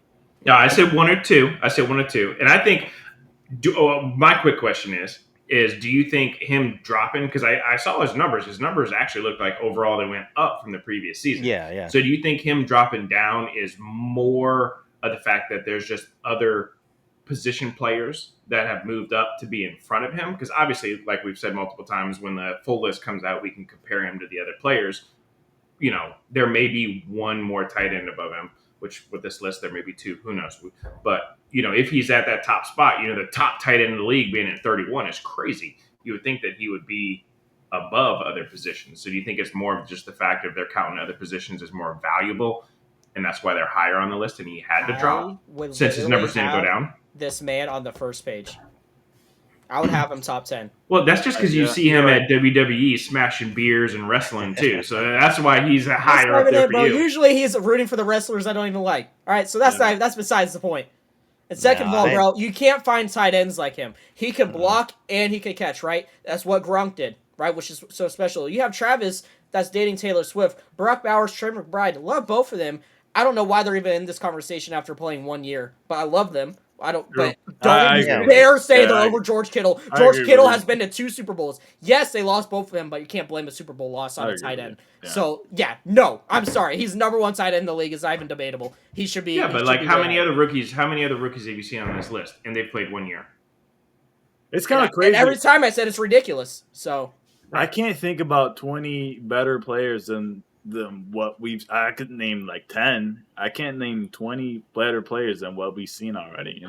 No, I said 1 or 2. And I think my quick question is do you think him dropping, because I saw his numbers actually looked like overall they went up from the previous season. Yeah. So do you think him dropping down is more of the fact that there's just other position players that have moved up to be in front of him? Because obviously, like we've said multiple times, when the full list comes out, we can compare him to the other players. There may be 1 more tight end above him, which with this list, there may be 2. Who knows? But, if he's at that top spot, the top tight end in the league being at 31 is crazy. You would think that he would be above other positions. So do you think it's more of just the fact of they're counting other positions as more valuable and that's why they're higher on the list, and he had to drop since his numbers didn't go down. This man on the first page. I would have him top 10. Well, that's just because you see him at WWE smashing beers and wrestling too, so that's why he's higher up there for you. Usually he's rooting for the wrestlers I don't even like. All right, so that's besides the point. And second of all, bro, you can't find tight ends like him. He can block and he can catch, right? That's what Gronk did, right? Which is so special. You have Travis that's dating Taylor Swift, Brock Bowers, Trey McBride. Love both of them. I don't know why they're even in this conversation after playing 1 year, but I love them. Don't even dare say they're over George Kittle. George Kittle has been to 2 Super Bowls. Yes, they lost both of them, but you can't blame a Super Bowl loss on a tight end. Yeah. So, no, I'm sorry. He's number 1 tight end in the league. It's not even debatable. He should be. Yeah, but like how many other rookies have you seen on this list? And they've played 1 year. It's kind of crazy. And every time I said it's ridiculous. So I can't think about 20 better players than what I could name like 10. I can't name 20 better players than what we've seen already,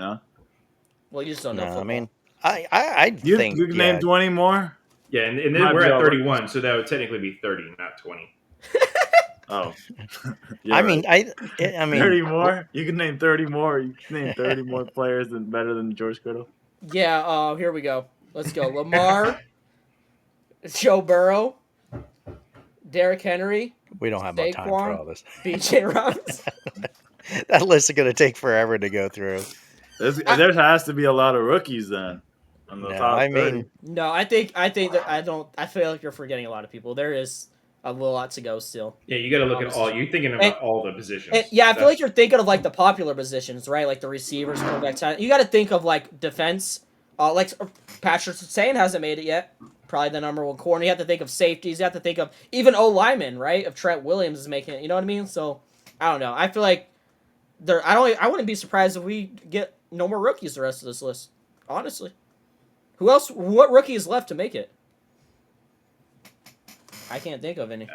Well, you just don't know football. I mean, I think you can name 20 more. Yeah, and then we're at 31, so that would technically be 30, not 20. Oh, I mean 30 more. You can name 30 more. You can name 30 more players better than George Kittle. Yeah. Here we go. Let's go. Lamar, Joe Burrow, Derrick Henry. We don't have much time for all this. B.J. Robinson. That list is going to take forever to go through. There has to be a lot of rookies then. On the top 30. No, I think that I feel like you're forgetting a lot of people. There is a lot to go still. Yeah, you got to look at all. You're thinking about all the positions. I feel like you're thinking of like the popular positions, right? Like the receivers, quarterbacks. You got to think of like defense. Like Patrick Surtain hasn't made it yet. Probably the number 1 corner. You have to think of safeties. You have to think of even O-linemen, right? If Trent Williams is making it, you know what I mean? So I don't know. I feel like I wouldn't be surprised if we get no more rookies the rest of this list. Honestly, who else? What rookie is left to make it? I can't think of any.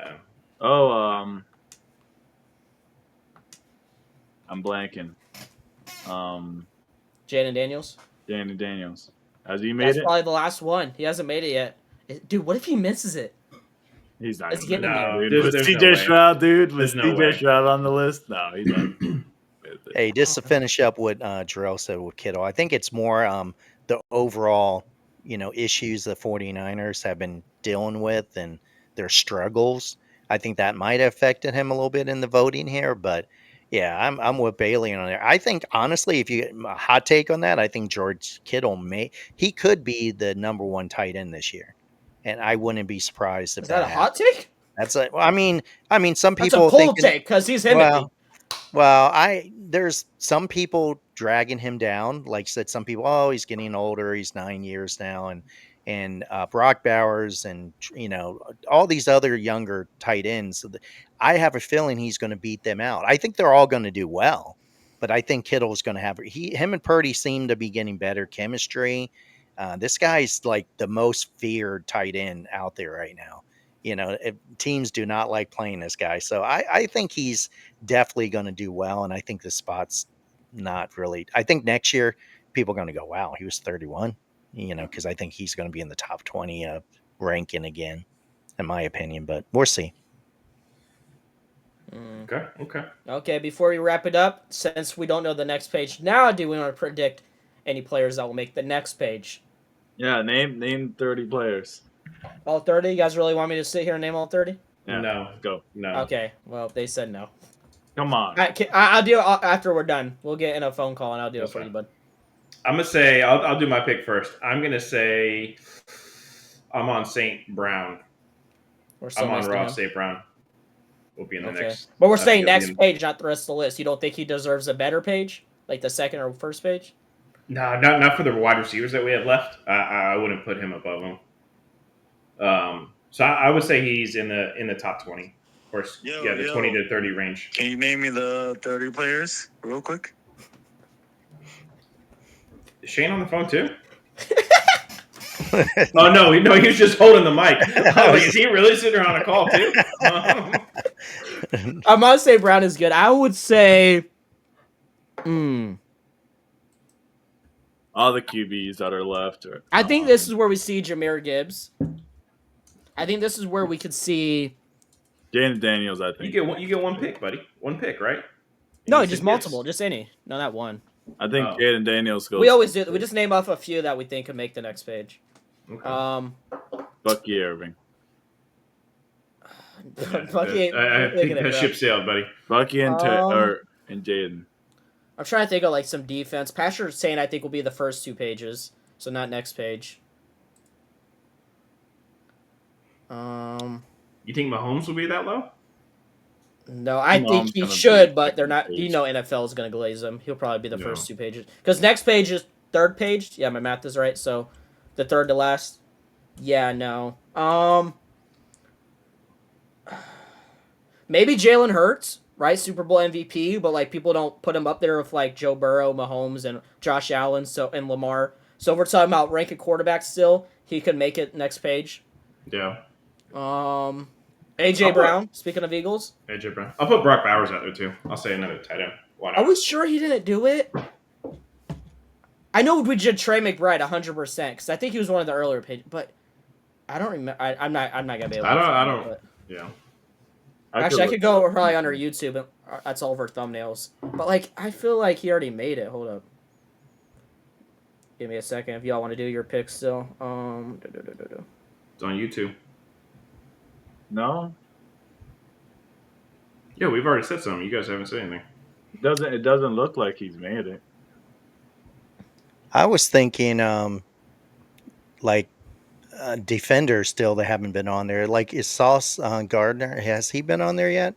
I'm blanking. Jaden Daniels. Danny Daniels. Has he made it? That's probably the last one. He hasn't made it yet. Dude, what if he misses it? He's not. It's getting there. Dude. With CJ Stroud, dude. With CJ Stroud on the list? No, he's not. Hey, just to finish up what Jarrell said with Kittle, I think it's more the overall, issues the 49ers have been dealing with and their struggles. I think that might have affected him a little bit in the voting here, but yeah, I'm with Bailey on there. I think honestly, if you get a hot take on that, I think George Kittle he could be the number 1 tight end this year, and I wouldn't be surprised if that a hot take. That's I mean, some people that's a cold take because he's him. Well, there's some people dragging him down. Like I said, some people, he's getting older. He's 9 years now, and Brock Bowers and all these other younger tight ends. I have a feeling he's going to beat them out. I think they're all going to do well, but I think Kittle's going to have him and Purdy seem to be getting better chemistry. This guy's like the most feared tight end out there right now. Teams do not like playing this guy. So I think he's definitely going to do well. And I think the spot's not really, I think next year people are going to go, wow, he was 31, because I think he's going to be in the top 20 ranking again, in my opinion, but we'll see. Okay. Before we wrap it up, since we don't know the next page, now do we want to predict any players that will make the next page? Yeah, name 30 players. All 30? You guys really want me to sit here and name all 30? Yeah. No. Go. No. Okay. Well, they said no. Come on. I'll do it after we're done. We'll get in a phone call and I'll do it for you, bud. I'm going to say, I'll do my pick first. I'm going to say I'm on St. Brown. I'm on Ross St. Brown. We'll be in the next. But we're saying next page, not the rest of the list. You don't think he deserves a better page? Like the second or first page? No, not for the wide receivers that we have left. I wouldn't put him above him. So I would say he's in the top 20. Of course, the 20 to 30 range. Can you name me the 30 players real quick? Is Shane on the phone too? Oh no, he was just holding the mic. Is he really sitting on a call too? I'm gonna say Brown is good. I would say, all the QBs that are left. I think this is where we see Jahmyr Gibbs. I think this is where we could see Jaden Daniels. I think you get one pick, buddy. One pick, right? No, He just said multiple, yes. just any. No, not one. I think Oh. Jaden Daniels goes. We always do. We just name off a few that we think could make the next page. Okay. Bucky Irving. Bucky, I think that ship sailed, buddy. Bucky and Um, and Jaden. I'm trying to think of like some defense. Pastor's saying I think will be the first 2 pages, so not next page. You think Mahomes will be that low? No, I think Mahomes he gonna should, be but they're second not. page. You know, NFL is going to glaze him. He'll probably be the No. first 2 pages because next page is 3rd page. Yeah, my math is right. So the 3rd to last. Yeah, no. Maybe Jalen Hurts, right? Super Bowl MVP, but like people don't put him up there with like Joe Burrow, Mahomes, and Josh Allen, and Lamar. So if we're talking about ranking quarterbacks still, he could make it next page. Yeah. AJ Brown. Speaking of Eagles, AJ Brown. I'll put Brock Bowers out there too. I'll say another tight end. Why not? are we sure he didn't do it? I know we did Trey McBride 100% because I think he was one of the earlier pages, but I don't remember. I'm not gonna be able. I don't. Yeah. Actually, I could go probably under YouTube. And that's all of our thumbnails. But like, I feel like he already made it. Hold up. Give me a second if y'all want to do your picks still. It's on YouTube. No, Yeah, we've already said something. You guys haven't said anything. it doesn't look like he's made it. I was thinking, defenders still that haven't been on there. Like, is Sauce Gardner? Has he been on there yet?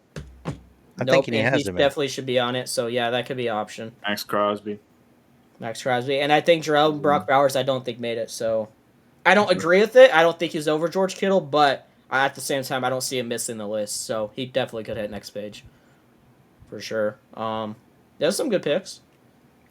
I'm thinking he hasn't been. Definitely should be on it. So yeah, that could be an option. Max Crosby, and I think Jarrell Brock Bowers. I don't think made it. So I don't agree with it. I don't think he's over George Kittle, but at the same time, I don't see him missing the list. So he definitely could hit next page for sure. There's some good picks.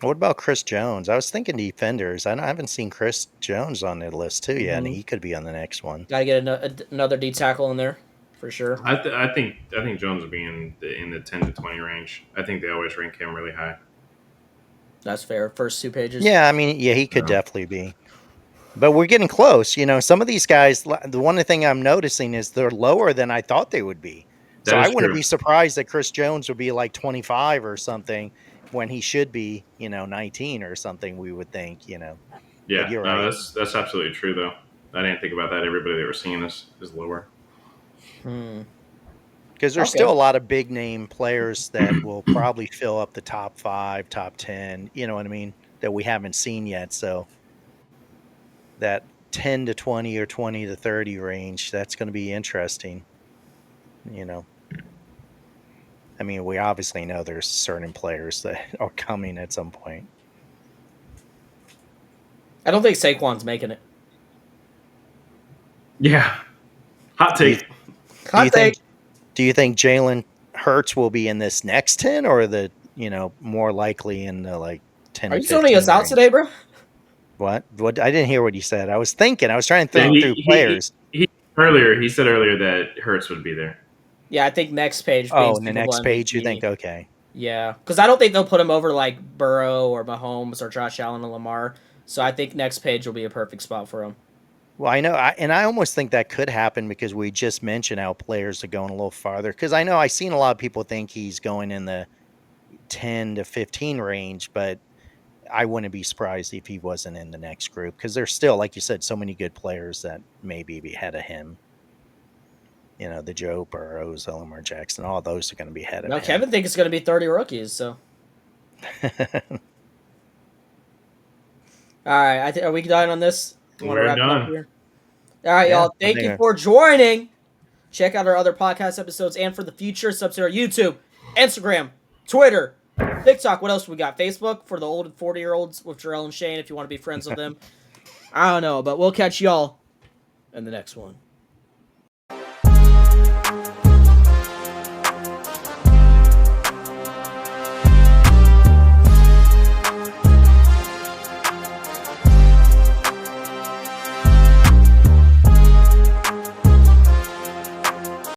What about Chris Jones? I was thinking defenders. I haven't seen Chris Jones on the list too yet, and he could be on the next one. Got to get another D tackle in there for sure. I think Jones will be in the 10 to 20 range. I think they always rank him really high. That's fair. First 2 pages. Yeah, I mean, yeah, he could definitely be. But we're getting close. You know, some of these guys, the one thing I'm noticing is they're lower than I thought they would be. So I wouldn't be surprised that Chris Jones would be like 25 or something when he should be, 19 or something, we would think, Yeah, you're right. That's absolutely true, though. I didn't think about that. Everybody that we're seeing is lower. Because there's still a lot of big name players that will probably fill up the top 5, top 10, you know what I mean, that we haven't seen yet. So that 10 to 20 or 20 to 30 range, that's going to be interesting, I mean, we obviously know there's certain players that are coming at some point. I don't think Saquon's making it. Yeah. Hot take. Do you think Jalen Hurts will be in this next 10 or the, more likely in the 10 Are to 15 you zoning us out range? today, bro? What? I didn't hear what you said. I was trying to think through players. He said earlier that Hurts would be there. Yeah, I think next page. Oh, in the next page, you think? Okay. Yeah, because I don't think they'll put him over like Burrow or Mahomes or Josh Allen and Lamar. So I think next page will be a perfect spot for him. Well, I know, I almost think that could happen because we just mentioned how players are going a little farther. Because I know I've seen a lot of people think he's going in the 10 to 15 range, but I wouldn't be surprised if he wasn't in the next group because there's still, like you said, so many good players that maybe be ahead of him. The Joe Burrows, Lamar Jackson, all those are going to be ahead of him. Kevin thinks it's going to be 30 rookies, so. All right, are we done on this? We're done. Here? All right, y'all. Thank you for joining. Check out our other podcast episodes and for the future, subscribe to our YouTube, Instagram, Twitter, TikTok. What else we got? Facebook for the old 40-year-olds with Jarrell and Shane if you want to be friends with them. I don't know, but we'll catch y'all in the next one.